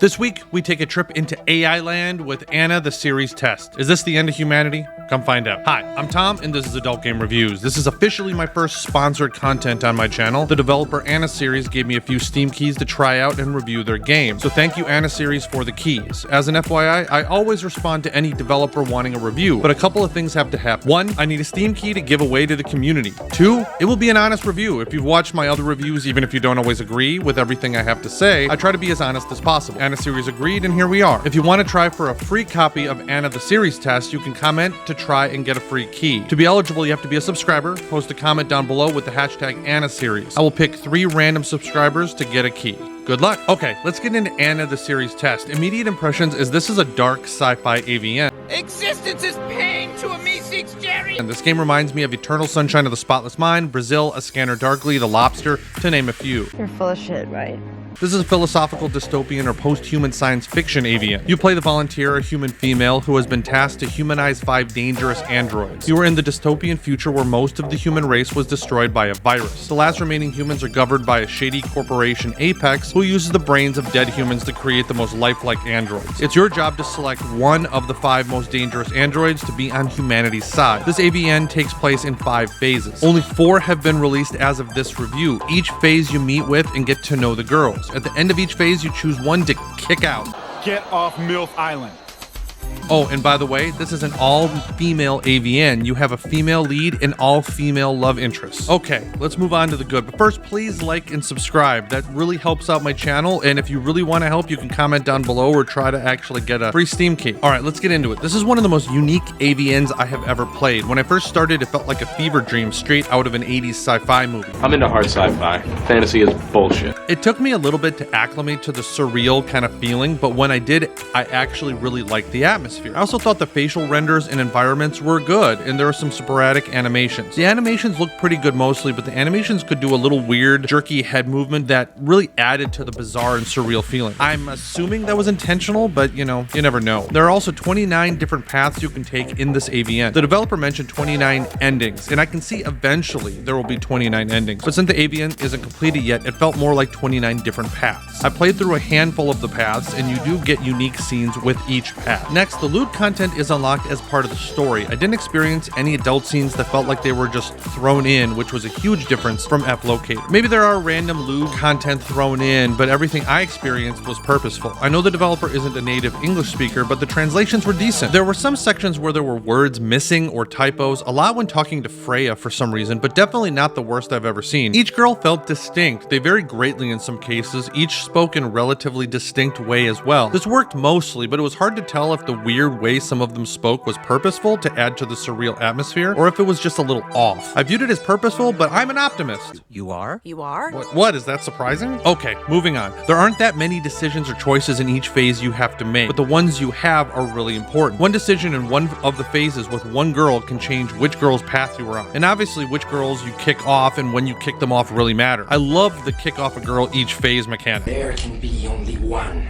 This week, we take a trip into AI land with Anna the Series Test. Is this the end of humanity? Come find out. Hi, I'm Tom, and this is Adult Game Reviews. This is officially my first sponsored content on my channel. The developer Anna Series gave me a few Steam keys to try out and review their game. So thank you, Anna Series, for the keys. As an FYI, I always respond to any developer wanting a review, but a couple of things have to happen. One, I need a Steam key to give away to the community. Two, it will be an honest review. If you've watched my other reviews, even if you don't always agree with everything I have to say, I try to be as honest as possible. Anna Series agreed, and here we are. If you want to try for a free copy of Anna the Series Test, you can comment to try and get a free key. To be eligible, you have to be a subscriber. Post a comment down below with the hashtag Anna Series. I will pick 3 random subscribers to get a key. Good luck. Okay, let's get into Anna the Series Test. Immediate impressions is this is a dark sci-fi AVN. Existence is pain to a me-seeks Jerry! And this game reminds me of Eternal Sunshine of the Spotless Mind, Brazil, A Scanner Darkly, The Lobster, to name a few. You're full of shit, right? This is a philosophical dystopian or post-human science fiction AVN. You play the volunteer, a human female, who has been tasked to humanize 5 dangerous androids. You are in the dystopian future where most of the human race was destroyed by a virus. The last remaining humans are governed by a shady corporation, Apex, who uses the brains of dead humans to create the most lifelike androids. It's your job to select one of the 5 most dangerous androids to be on humanity's side. This AVN takes place in 5 phases. Only 4 have been released as of this review. Each phase you meet with and get to know the girls. At the end of each phase, you choose one to kick out. Get off MILF Island. Oh, and by the way, this is an all-female AVN. You have a female lead and all-female love interests. Okay, let's move on to the good. But first, please like and subscribe. That really helps out my channel. And if you really want to help, you can comment down below or try to actually get a free Steam key. All right, let's get into it. This is one of the most unique AVNs I have ever played. When I first started, it felt like a fever dream straight out of an 80s sci-fi movie. I'm into hard sci-fi. Fantasy is bullshit. It took me a little bit to acclimate to the surreal kind of feeling, but when I did, I actually really liked the atmosphere. I also thought the facial renders and environments were good, and there were some sporadic animations. The animations looked pretty good mostly, but the animations could do a little weird, jerky head movement that really added to the bizarre and surreal feeling. I'm assuming that was intentional, but you know, you never know. There are also 29 different paths you can take in this AVN. The developer mentioned 29 endings, and I can see eventually there will be 29 endings. But since the AVN isn't completed yet, it felt more like 29 different paths. I played through a handful of the paths, and you do get unique scenes with each path. Next, the loot content is unlocked as part of the story. I didn't experience any adult scenes that felt like they were just thrown in, which was a huge difference from F-Locator. Maybe there are random loot content thrown in, but everything I experienced was purposeful. I know the developer isn't a native English speaker, but the translations were decent. There were some sections where there were words missing or typos, a lot when talking to Freya for some reason, but definitely not the worst I've ever seen. Each girl felt distinct. They varied greatly in some cases, each spoke in a relatively distinct way as well. This worked mostly, but it was hard to tell if the weird way some of them spoke was purposeful to add to the surreal atmosphere, or if it was just a little off. I viewed it as purposeful, but I'm an optimist. You are? You are? What? Is that surprising? Okay, moving on. There aren't that many decisions or choices in each phase you have to make, but the ones you have are really important. One decision in one of the phases with one girl can change which girl's path you are on. And obviously, which girls you kick off and when you kick them off really matter. I love the kick off a girl each phase mechanic. There can be only one.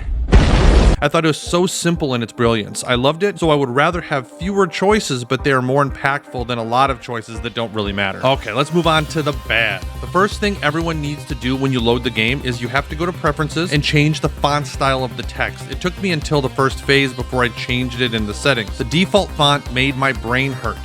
I thought it was so simple in its brilliance. I loved it, so I would rather have fewer choices, but they are more impactful than a lot of choices that don't really matter. Okay, let's move on to the bad. The first thing everyone needs to do when you load the game is you have to go to preferences and change the font style of the text. It took me until the first phase before I changed it in the settings. The default font made my brain hurt.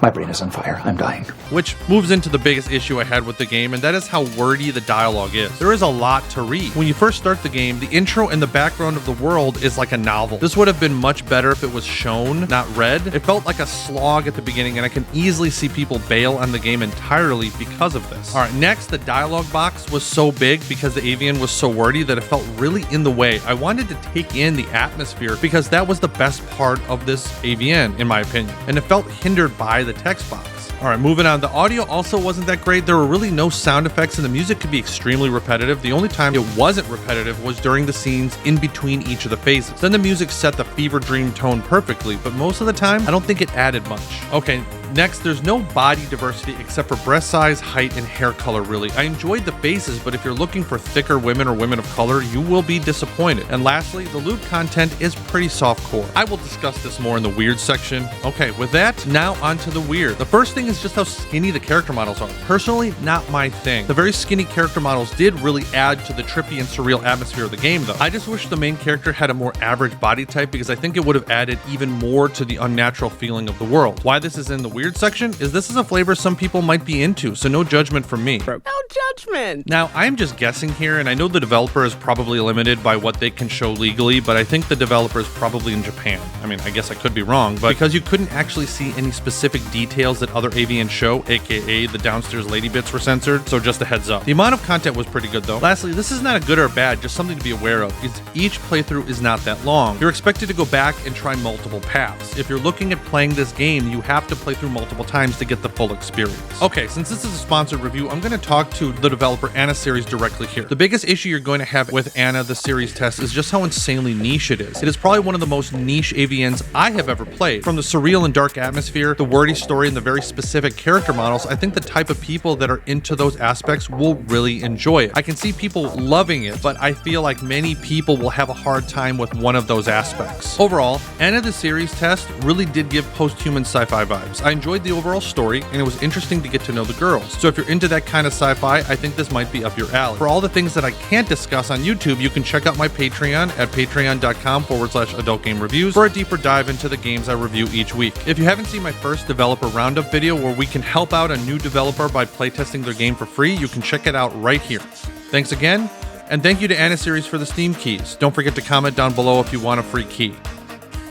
My brain is on fire. I'm dying. Which moves into the biggest issue I had with the game, and that is how wordy the dialogue is. There is a lot to read. When you first start the game, the intro and the background of the world is like a novel. This would have been much better if it was shown, not read. It felt like a slog at the beginning, and I can easily see people bail on the game entirely because of this. All right, next, the dialogue box was so big because the AVN was so wordy that it felt really in the way. I wanted to take in the atmosphere because that was the best part of this AVN, in my opinion, and it felt hindered by the text box. All right, moving on. The audio also wasn't that great. There were really no sound effects, and the music could be extremely repetitive. The only time it wasn't repetitive was during the scenes in between each of the phases. Then the music set the fever dream tone perfectly, but most of the time, I don't think it added much. Okay, Next, there's no body diversity except for breast size, height, and hair color really. I enjoyed the faces, but if you're looking for thicker women or women of color, you will be disappointed. And lastly, the loot content is pretty softcore. I will discuss this more in the weird section. Okay, with that, now onto the weird. The first thing is just how skinny the character models are. Personally, not my thing. The very skinny character models did really add to the trippy and surreal atmosphere of the game though. I just wish the main character had a more average body type because I think it would have added even more to the unnatural feeling of the world. Why this is in the weird section is this is a flavor some people might be into, so no judgment from me. No judgment. Now, I'm just guessing here, and I know the developer is probably limited by what they can show legally, but I think the developer is probably in Japan. I mean, I guess I could be wrong, but because you couldn't actually see any specific details that other AVNs show, aka the downstairs lady bits were censored, so just a heads up. The amount of content was pretty good though. Lastly, this is not a good or bad, just something to be aware of, because each playthrough is not that long. You're expected to go back and try multiple paths. If you're looking at playing this game, you have to play through multiple times to get the full experience. Okay, since this is a sponsored review, I'm going to talk to the developer Anna series directly here. The biggest issue you're going to have with Anna, the series test, is just how insanely niche it is. It is probably one of the most niche AVNs I have ever played. From the surreal and dark atmosphere, the wordy story, and the very specific character models, I think the type of people that are into those aspects will really enjoy it. I can see people loving it, but I feel like many people will have a hard time with one of those aspects. Overall, Anna the series test really did give post-human sci-fi vibes. I enjoyed the overall story, and it was interesting to get to know the girls. So if you're into that kind of sci-fi, I think this might be up your alley. For all the things that I can't discuss on YouTube, you can check out my Patreon at patreon.com/adultgamereviews for a deeper dive into the games I review each week. If you haven't seen my first developer roundup video where we can help out a new developer by playtesting their game for free, you can check it out right here. Thanks again, and thank you to Anna Series for the Steam keys. Don't forget to comment down below if you want a free key.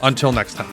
Until next time.